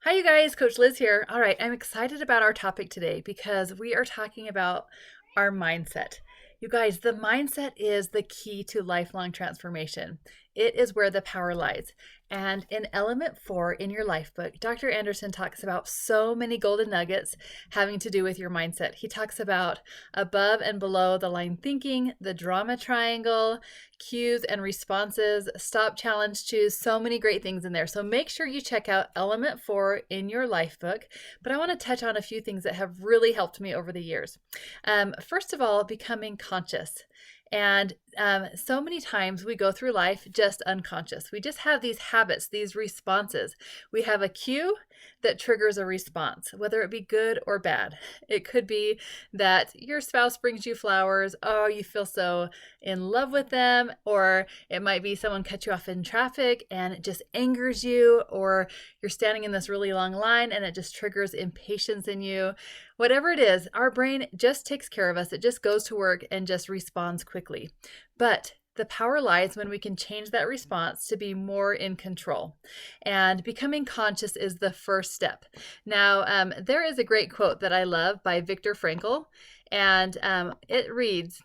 Hi, you guys. Coach Liz here. All right, I'm excited about our topic today because we are talking about our mindset. You guys, the mindset is the key to lifelong transformation. It is where the power lies. And in element 4 in your life book, Dr. Anderson talks about so many golden nuggets having to do with your mindset. He talks about above and below the line thinking, the drama triangle, cues and responses, stop, challenge, choose, so many great things in there. So make sure you check out element 4 in your life book. But I want to touch on a few things that have really helped me over the years. First of all, becoming conscious. And so many times we go through life just unconscious. We just have these habits, these responses. We have a cue that triggers a response, whether it be good or bad. It could be that your spouse brings you flowers. Oh, you feel so in love with them. Or it might be someone cut you off in traffic and it just angers you. Or you're standing in this really long line and it just triggers impatience in you. Whatever it is, our brain just takes care of us. It just goes to work and just responds quickly. But the power lies when we can change that response to be more in control. And becoming conscious is the first step. Now, there is a great quote that I love by Viktor Frankl, and it reads,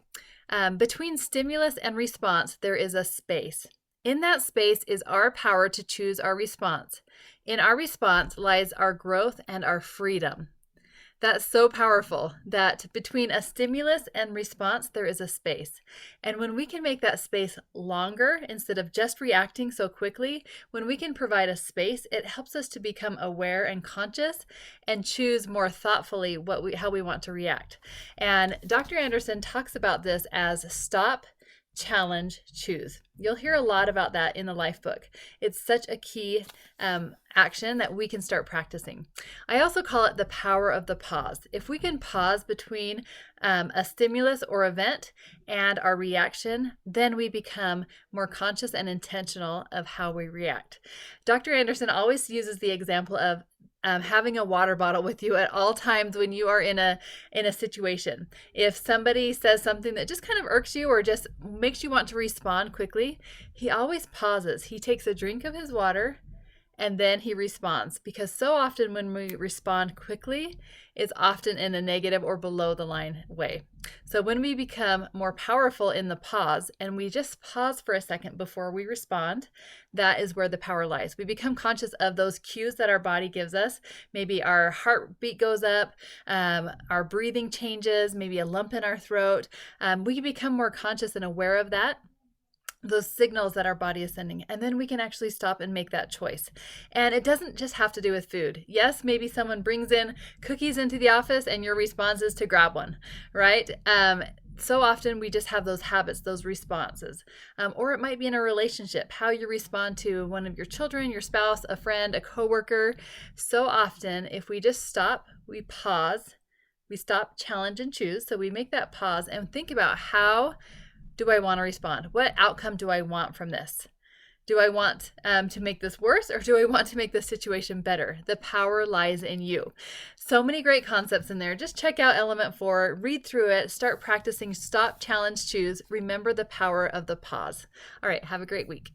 between stimulus and response, there is a space. In that space is our power to choose our response. In our response lies our growth and our freedom. That's so powerful that between a stimulus and response, there is a space. And when we can make that space longer instead of just reacting so quickly, when we can provide a space, it helps us to become aware and conscious and choose more thoughtfully how we want to react. And Dr. Anderson talks about this as stop, challenge, choose. You'll hear a lot about that in the life book. It's such a key action that we can start practicing. I also call it the power of the pause. If we can pause between a stimulus or event and our reaction, then we become more conscious and intentional of how we react. Dr. Anderson always uses the example of having a water bottle with you at all times when you are in a situation. If somebody says something that just kind of irks you or just makes you want to respond quickly, he always pauses. He takes a drink of his water and then he responds, because so often when we respond quickly, it's often in a negative or below the line way. So when we become more powerful in the pause and we just pause for a second before we respond, that is where the power lies. We become conscious of those cues that our body gives us. Maybe our heartbeat goes up, our breathing changes, maybe a lump in our throat. We become more conscious and aware of that, those signals that our body is sending, and then we can actually stop and make that choice. And it doesn't just have to do with food. Yes, maybe someone brings in cookies into the office and your response is to grab one, right? So often we just have those habits, those responses. Or it might be in a relationship, how you respond to one of your children, your spouse, a friend, a coworker. So often, if we just stop, we pause, we stop, challenge, and choose. So we make that pause and think about, how do I want to respond? What outcome do I want from this? Do I want to make this worse, or do I want to make the situation better? The power lies in you. So many great concepts in there. Just check out element 4, read through it, start practicing stop, challenge, choose. Remember the power of the pause. All right, have a great week.